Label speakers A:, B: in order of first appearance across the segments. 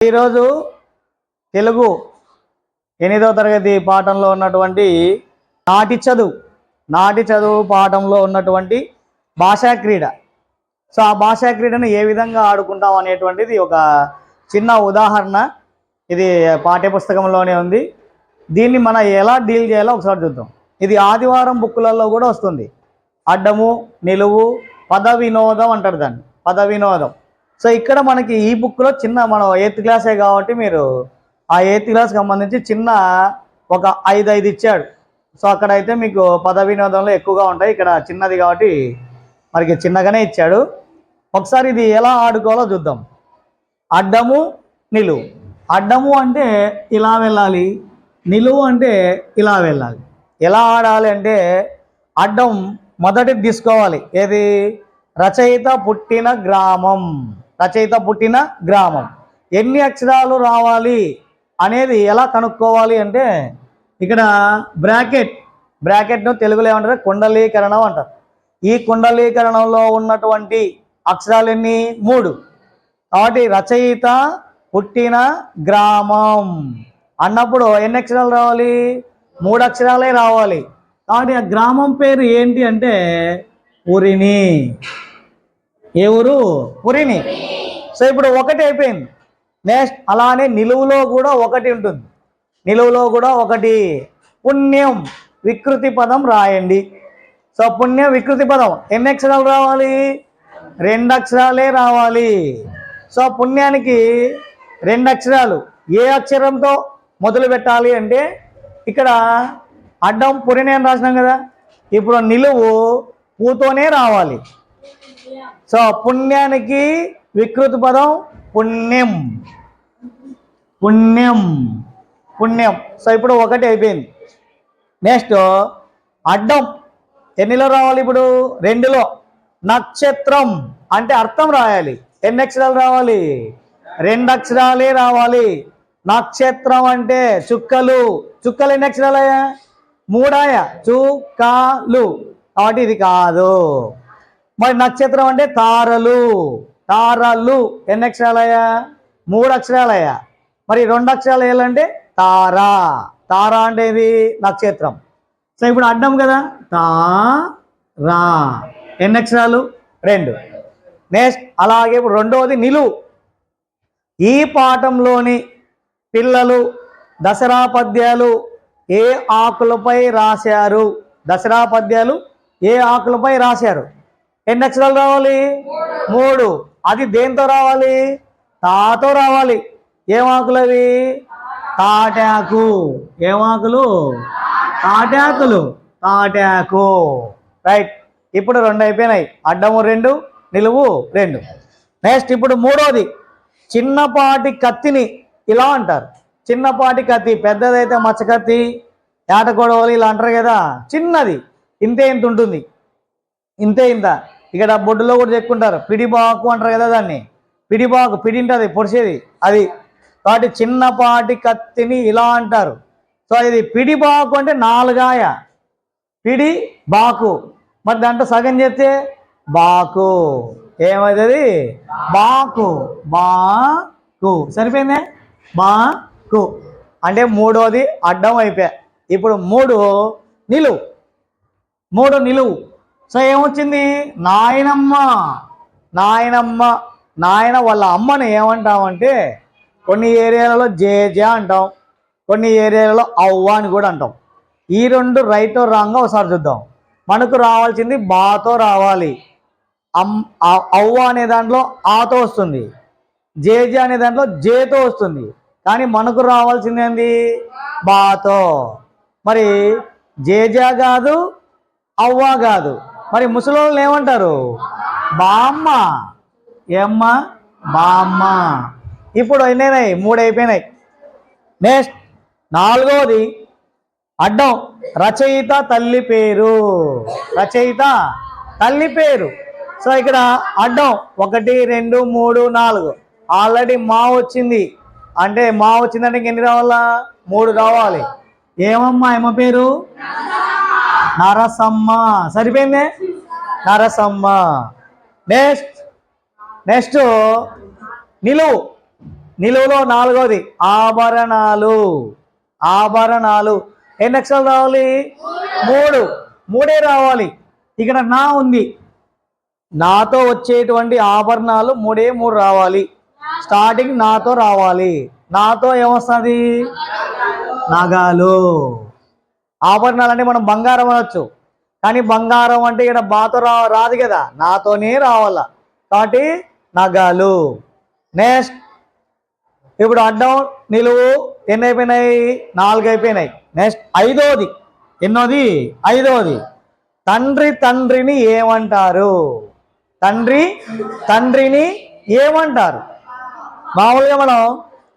A: ఈరోజు తెలుగు 8వ తరగతి పాఠంలో ఉన్నటువంటి నాటి చదువు పాఠంలో ఉన్నటువంటి భాషా క్రీడ. సో ఆ భాషా క్రీడను ఏ విధంగా ఆడుకుంటాం అనేటువంటిది ఒక చిన్న ఉదాహరణ. ఇది పాఠ్యపుస్తకంలోనే ఉంది. దీన్ని మనం ఎలా డీల్ చేయాలో ఒకసారి చూద్దాం. ఇది ఆదివారం బుక్కులలో కూడా వస్తుంది. అడ్డము, నిలువు, పద వినోదం అంటారు దాన్ని, పద వినోదం. సో ఇక్కడ మనకి ఈ బుక్లో చిన్న, మనం 8th క్లాసే కాబట్టి మీరు ఆ 8th క్లాస్కి సంబంధించి చిన్న ఒక 5 ఇచ్చాడు. సో అక్కడైతే మీకు పద వినోదంలో ఎక్కువగా ఉంటాయి, ఇక్కడ చిన్నది కాబట్టి మనకి చిన్నగానే ఇచ్చాడు. ఒకసారి ఇది ఎలా ఆడుకోవాలో చూద్దాం. అడ్డము, నిలువు. అడ్డము అంటే ఇలా వెళ్ళాలి, నిలువు అంటే ఇలా వెళ్ళాలి. ఎలా ఆడాలి అంటే అడ్డం మొదటిది తీసుకోవాలి. ఏది? రచయిత పుట్టిన గ్రామం. రచయిత పుట్టిన గ్రామం. ఎన్ని అక్షరాలు రావాలి అనేది ఎలా కనుక్కోవాలి అంటే ఇక్కడ బ్రాకెట్ను తెలుగులో ఏమంటారు? కుండలీకరణం అంటారు. ఈ కుండలీకరణంలో ఉన్నటువంటి అక్షరాలు ఎన్ని? 3. కాబట్టి రచయిత పుట్టిన గ్రామం అన్నప్పుడు ఎన్ని అక్షరాలు రావాలి? 3 అక్షరాలే రావాలి. కాబట్టి ఆ గ్రామం పేరు ఏంటి అంటే పురిని. ఏ ఊరు? పురిని. సో ఇప్పుడు 1 అయిపోయింది. నెక్స్ట్ అలానే నిలువులో కూడా 1 ఉంటుంది. నిలువులో కూడా 1. పుణ్యం వికృతి పదం రాయండి. సో పుణ్యం వికృతి పదం ఎన్ని అక్షరాలు రావాలి? 2 అక్షరాలే రావాలి. సో పుణ్యానికి 2 అక్షరాలు. ఏ అక్షరంతో మొదలు పెట్టాలి అంటే ఇక్కడ అడ్డం పురిని అని రాసినాం కదా, ఇప్పుడు నిలువు పూతోనే రావాలి. సో పుణ్యానికి వికృతి పదం పుణ్యం. పుణ్యం పుణ్యం. సో ఇప్పుడు 1 అయిపోయింది. నెక్స్ట్ అడ్డం ఎన్నిలో రావాలి? ఇప్పుడు 2లో. నక్షత్రం అంటే అర్థం రాయాలి. ఎన్ని అక్షరాలు రావాలి? 2 అక్షరాలే రావాలి. నక్షత్రం అంటే చుక్కలు. చుక్కలు ఎన్ని అక్షరాలయ్యా? 3 చుక్కలు. కాబట్టి ఇది కాదు. మరి నక్షత్రం అంటే తారలు. తారలు ఎన్ని అక్షరాలయ్యా? 3 అక్షరాలయ్యా. మరి 2 అక్షరాలు వేయాలంటే తారా. తారా అంటే ఇది నక్షత్రం. సో ఇప్పుడు అడ్డం కదా, తారా. ఎన్ని అక్షరాలు? 2. నెక్స్ట్ అలాగే ఇప్పుడు 2వది నిలువు. ఈ పాఠంలోని పిల్లలు దసరా పద్యాలు ఏ ఆకులపై రాశారు? దసరా పద్యాలు ఏ ఆకులపై రాశారు? ఎన్ని అక్షరాలు రావాలి? 3. అది దేంతో రావాలి? తాతో రావాలి. ఏం ఆకులు అవి? తాటాకు. ఏం ఆకులు? తాటాకులు. తాటాకు. రైట్. ఇప్పుడు 2 అయిపోయినాయి. అడ్డము 2, నిలువు 2. నెక్స్ట్ ఇప్పుడు 3వది చిన్నపాటి కత్తిని ఇలా అంటారు. చిన్నపాటి కత్తి, పెద్దదైతే మచ్చకత్తి, ఏటగొడవలు ఇలా అంటారు కదా. చిన్నది ఇంతే ఇంత ఉంటుంది, ఇంతే ఇంత. ఇక్కడ బొడ్డులో కూడా చెప్పుకుంటారు, పిడిబాకు అంటారు కదా దాన్ని. పిడిబాకు, పిడి ఉంటుంది పొడిచేది అది. కాబట్టి చిన్నపాటి కత్తిని ఇలా అంటారు. సో ఇది పిడిబాకు అంటే 4 పిడి బాకు. మరి దాంట్లో సగం చేస్తే బాకు. ఏమవుతుంది? బాకు. బాకు. సరిపోయిందే? బాకు అంటే 3వది అడ్డం అయిపోయా. ఇప్పుడు 3 నిలువు. 3 నిలువు. సో ఏమొచ్చింది? నాయనమ్మ. నాయనమ్మ. నాయన వాళ్ళ అమ్మని ఏమంటామంటే కొన్ని ఏరియాలలో జేజ అంటాం, కొన్ని ఏరియాలలో అవ్వ అని కూడా అంటాం. ఈ 2 రైటో రాంగో ఒకసారి చూద్దాం. మనకు రావాల్సింది బాతో రావాలి. అవ్వ అనే దాంట్లో ఆతో వస్తుంది, జేజ అనే దాంట్లో జేతో వస్తుంది. కానీ మనకు రావాల్సింది ఏంది? బాతో. మరి జేజ కాదు, అవ్వ కాదు. మరి ముసలోళ్ళు ఏమంటారు? బామ్మ. ఏమ్మ? బామ్మ. ఇప్పుడు ఎన్నైనాయి? 3 అయిపోయినాయి. నెక్స్ట్ 4వది అడ్డం రచయిత తల్లి పేరు. రచయిత తల్లి పేరు. సో ఇక్కడ అడ్డం 1, 2, 3, 4. ఆల్రెడీ మా వచ్చింది. అంటే మా వచ్చిందంటే ఎన్ని రావాలా? 3 రావాలి. ఏమమ్మా ఏమ పేరు? నరసమ్మ. సరిపోయిందే? నరసమ్మ. నెక్స్ట్ నిలువు. నిలువులో నాలుగోది ఆభరణాలు. ఆభరణాలు ఎన్ని అక్షరాలు రావాలి? 3. 3 రావాలి. ఇక్కడ నా ఉంది, నాతో వచ్చేటువంటి ఆభరణాలు 3 రావాలి. స్టార్టింగ్ నాతో రావాలి. నాతో ఏమొస్తుంది? నగలు. ఆభరణాలు అంటే మనం బంగారం అనొచ్చు, కానీ బంగారం అంటే ఇక్కడ బాతో రాదు కదా, నాతోనే రావాల, కాబట్టి నగలు. నెక్స్ట్ ఇప్పుడు అడ్డం నిలువు ఎన్ని అయిపోయినాయి? 4 అయిపోయినాయి. నెక్స్ట్ ఐదోది, ఎన్నోది? ఐదోది. తండ్రి తండ్రిని ఏమంటారు? తండ్రి తండ్రిని ఏమంటారు? మామూలుగా మనం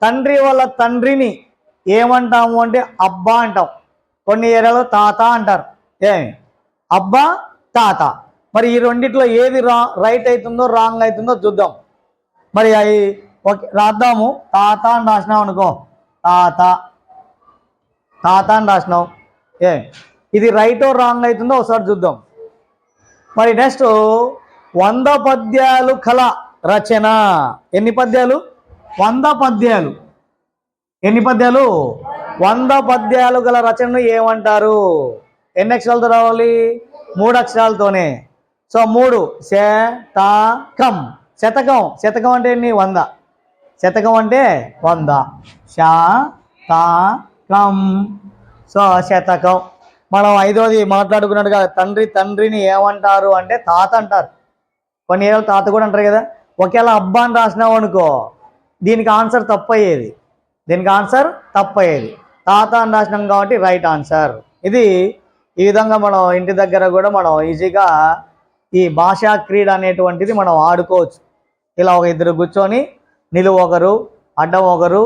A: తండ్రి వాళ్ళ తండ్రిని ఏమంటాము అంటే అబ్బా అంటాం, కొన్ని ఏరియాలో తాత అంటారు. అబ్బా తాత. మరి ఈ రెండిట్లో ఏది రైట్ అవుతుందో రాంగ్ అవుతుందో చూద్దాం. మరి అవి ఓకే రాద్దాము. తాత అని రాసినాం అనుకో, తాత తాత అని రాసినాం. ఇది రైట్ రాంగ్ అవుతుందో ఒకసారి చూద్దాం. మరి నెక్స్ట్ 100 పద్యాలు కల రచన. ఎన్ని పద్యాలు? 100 పద్యాలు. ఎన్ని పద్యాలు? 100 పద్యాలు గల రచనను ఏమంటారు? ఎన్ని అక్షరాలతో రావాలి? 3 అక్షరాలతోనే. సో 3 శతకం. శతకం. శతకం అంటే ఎన్ని? 100. శతకం అంటే 100. శతకం. సో శతకం. మనం ఐదోది మాట్లాడుకున్నట్టుగా తండ్రి తండ్రిని ఏమంటారు అంటే తాత అంటారు. కొన్ని ఏళ్ళు తాత కూడా అంటారు కదా. ఒకవేళ అబ్బా అని రాసినావు అనుకో, దీనికి ఆన్సర్ తప్పయ్యేది. దీనికి ఆన్సర్ తప్పయ్యేది. తాత అని రాసినాం కాబట్టి రైట్ ఆన్సర్. ఇది ఈ విధంగా మనం ఇంటి దగ్గర కూడా మనం ఈజీగా ఈ భాషా క్రీడ అనేటువంటిది మనం ఆడుకోవచ్చు. ఇలా ఒక ఇద్దరు కూర్చొని నిలువు ఒకరు అడ్డం ఒకరు,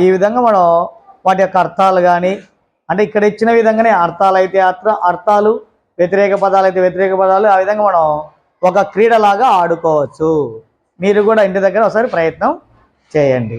A: ఈ విధంగా మనం వాటి యొక్క అర్థాలు కానీ, అంటే ఇక్కడ ఇచ్చిన విధంగానే అర్థాలు అయితే అర్థాలు, వ్యతిరేక పదాలు అయితే వ్యతిరేక పదాలు, ఆ విధంగా మనం ఒక క్రీడలాగా ఆడుకోవచ్చు. మీరు కూడా ఇంటి దగ్గర ఒకసారి ప్రయత్నం చేయండి.